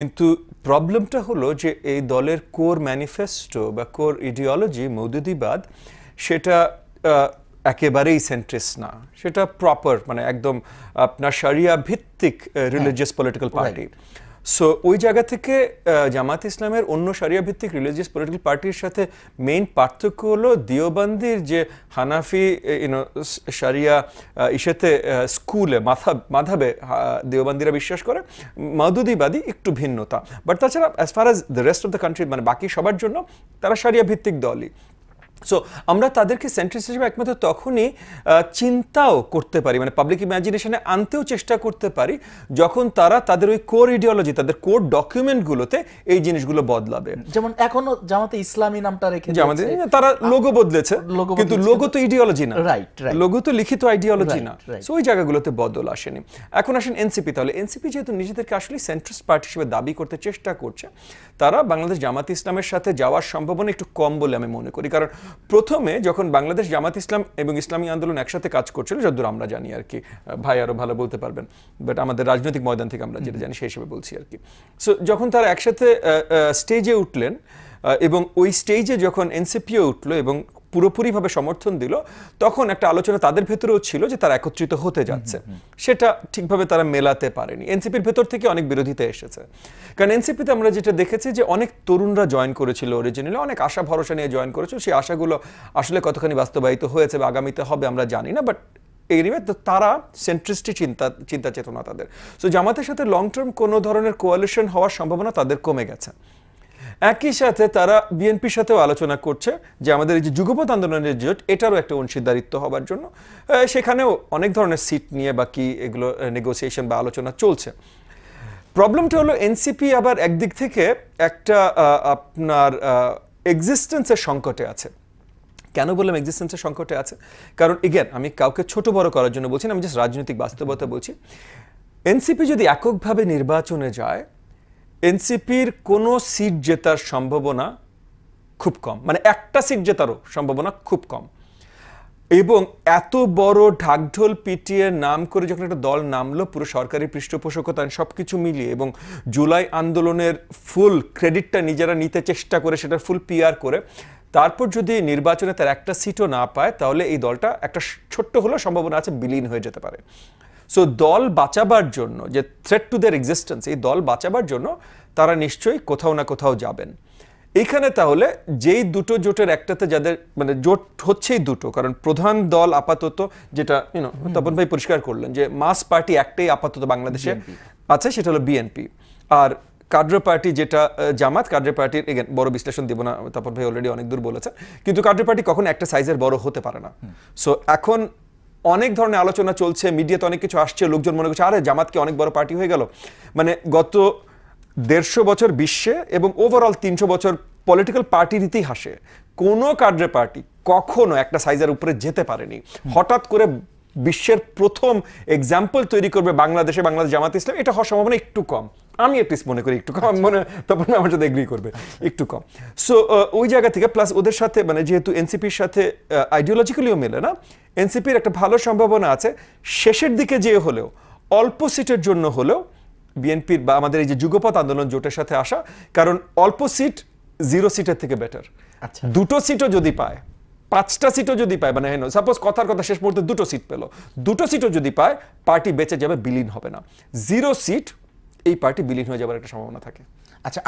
কিন্তু প্রবলেমটা হলো যে এই দলের কোর ম্যানিফেস্টো বা কোর ইডিওলজি মৌদুদিবাদ সেটা একেবারেই সেন্ট্রিস্ট না, সেটা প্রপার মানে একদম আপনার শরিয়া ভিত্তিক রিলিজিয়াস পলিটিক্যাল পার্টি। সো ওই জায়গা থেকে জামাত ইসলামের অন্য শরিয়া ভিত্তিক রিলিজিয়াস পলিটিক্যাল পার্টির সাথে মেইন পার্থক্য হলো দিওবন্দির যে হানাফি শরিয়া ইসেতে স্কুলে মাধাবে দিওবন্দিরা বিশ্বাস করে, মওদুদিবাদী একটু ভিন্নতা। বাট তাছাড়া as far as the rest of the country মানে বাকি সবার জন্য তারা শরিয়া ভিত্তিক দলই। সো আমরা তাদেরকে সেন্ট্রিস্ট হিসেবে একমাত্র তখনই চিন্তাও করতে পারি, মানে পাবলিক ইমাজিনেশনে আনতেও চেষ্টা করতে পারি যখন তারা তাদের ওই কোর ইডিওলজি, তাদের কোর ডকুমেন্টগুলোতে এই জিনিসগুলো বদলাবে। যেমন এখনো জামাতে ইসলামী নামটা রেখে জামাতে তারা লোগো বদলেছে, কিন্তু লোগো তো ইডিওলজি না, লোগো তো লিখিত আইডিওলজি না। সো ওই জায়গাগুলোতে বদল আসেনি। এখন আসেন এনসিপি। তাহলে এনসিপি যেহেতু নিজেদেরকে আসলে সেন্ট্রিস্ট পার্টি হিসেবে দাবি করতে চেষ্টা করছে, তারা বাংলাদেশ জামাত ইসলামের সাথে যাওয়ার সম্ভাবনা একটু কম বলে আমি মনে করি। কারণ প্রথমে যখন বাংলাদেশ জামাত ইসলাম এবং ইসলামী আন্দোলন একসাথে কাজ করছিল, যতদূর আমরা জানি আর কি, ভাই আরো ভালো বলতে পারবেন, বাট আমাদের রাজনৈতিক ময়দান থেকে আমরা যেটা জানি সেই হিসেবে বলছি আর কি। সো যখন তারা একসাথে স্টেজে উঠলেন এবং ওই স্টেজে যখন এনসিপিও উঠলো এবং পুরোপুরিভাবে সমর্থন দিল, তখন একটা আলোচনা তাদের ভেতরেও ছিল যে তারা একত্রিত হতে যাচ্ছে। সেটা ঠিকভাবে তারা মেলাতে পারেনি। এনসিপির ভেতর থেকে অনেক বিরোধিতা এসেছে, কারণ এনসিপিতে আমরা যেটা দেখেছি যে অনেক তরুণরা জয়েন করেছিল অরিজিনালি, অনেক আশা ভরসা নিয়ে জয়েন করেছিল। সেই আশাগুলো আসলে কতখানি বাস্তবায়িত হয়েছে বা আগামীতে হবে আমরা জানি না, বাট এনিওয়ে তারা সেন্ট্রিস্টই চিন্তা চেতনা তাদের। সো জামাতের সাথে লং টার্ম কোনো ধরনের কোয়ালিশন হওয়ার সম্ভাবনা তাদের কমে গেছে। একই সাথে তারা বিএনপির সাথেও আলোচনা করছে যে আমাদের এই যে যুগপৎ আন্দোলনের জোট, এটারও একটা অংশীদারিত্ব হবার জন্য সেখানেও অনেক ধরনের সিট নিয়ে বাকি এগুলো নেগোসিয়েশন বা আলোচনা চলছে। প্রবলেমটা হলো এনসিপি আবার একদিক থেকে একটা আপনার এক্সিস্টেন্সের সংকটে আছে। কেন বললাম এক্সিস্টেন্সের সংকটে আছে? কারণ এগেন আমি কাউকে ছোট বড় করার জন্য বলছি না, আমি জাস্ট রাজনৈতিক বাস্তবতা বলছি। এনসিপি যদি এককভাবে নির্বাচনে যায়, এনসিপির কোনো সিট জেতার সম্ভাবনা খুব কম, মানে একটা সিট জেতারও সম্ভাবনা খুব কম। এবং এত বড় ঢাকঢোল পিটিয়ে নাম করে যখন একটা দল নামলো, পুরো সরকারি পৃষ্ঠপোষকতা সব কিছু মিলিয়ে, এবং জুলাই আন্দোলনের ফুল ক্রেডিটটা নিজেরা নিতে চেষ্টা করে, সেটা ফুল পিআর করে, তারপর যদি নির্বাচনে তার একটা সিটও না পায়, তাহলে এই দলটা একটা ছোট্ট হলেও সম্ভাবনা আছে বিলীন হয়ে যেতে পারে। সো দল বাঁচাবার জন্য, যে থ্রেট টু দেয়ার এক্সিস্টেন্স, এই দল বাঁচাবার জন্য তারা নিশ্চয়ই কোথাও না কোথাও যাবেন। এইখানে তাহলে যেই দুটো জোটের একটাতে যাদের মানে জোট হচ্ছেই দুটো, কারণ প্রধান দল আপাতত যেটা তপন ভাই পরিষ্কার করলেন যে মাস পার্টি একটাই আপাতত বাংলাদেশে আছে, সেটা হলো বিএনপি। আর কাড্র পার্টি যেটা জামাত, কাড্র পার্টির এগেন বড় বিশ্লেষণ দিব না, তপন ভাই অলরেডি অনেক দূর বলেছেন, কিন্তু কাড্র পার্টি কখন একটা সাইজের বড় হতে পারে না। সো এখন অনেক ধরনের আলোচনা চলছে, মিডিয়াতে অনেক কিছু আসছে, লোকজন মনে করছে আরে জামাত কি অনেক বড় পার্টি হয়ে গেল। মানে গত 150 বছর বিশ্বে এবং ওভারঅল 300 বছর পলিটিক্যাল পার্টির ইতিহাসে কোনো কাড্র পার্টি কখনো একটা সাইজের উপরে যেতে পারেনি। হঠাৎ করে বিশ্বের প্রথম এক্সাম্পল তৈরি করবে বাংলাদেশ জামাত ইসলাম, এটা হওয়ার সম্ভাবনা একটু কম, আমি এটলিস্ট মনে করি একটু কম, মনে তখন আমার সাথে এগ্রি করবে একটু কম। সো ওই জায়গা থেকে প্লাস ওদের সাথে মানে যেহেতু এনসিপির সাথে আইডিওলজিক্যালিও মেলে না, এনসিপির একটা ভালো সম্ভাবনা আছে শেষের দিকে যেয়ে হলেও অল্প সিটের জন্য হলেও বিএনপির বা আমাদের এই যে যুগপৎ আন্দোলন জোটের সাথে আসা, কারণ অল্প সিট 0 সিটের থেকে বেটার। দুটো সিটও যদি পায়, 5টা সিটও যদি পায়, মানে সাপোজ কথার কথা শেষ মুহূর্তে 2টো সিট পেল, 2টো সিটও যদি পায়, পার্টি বেঁচে যাবে, বিলীন হবে না। 0 সিট এই পার্টি বিলীন হয়ে যাবার একটা সম্ভাবনা থাকে। আচ্ছা।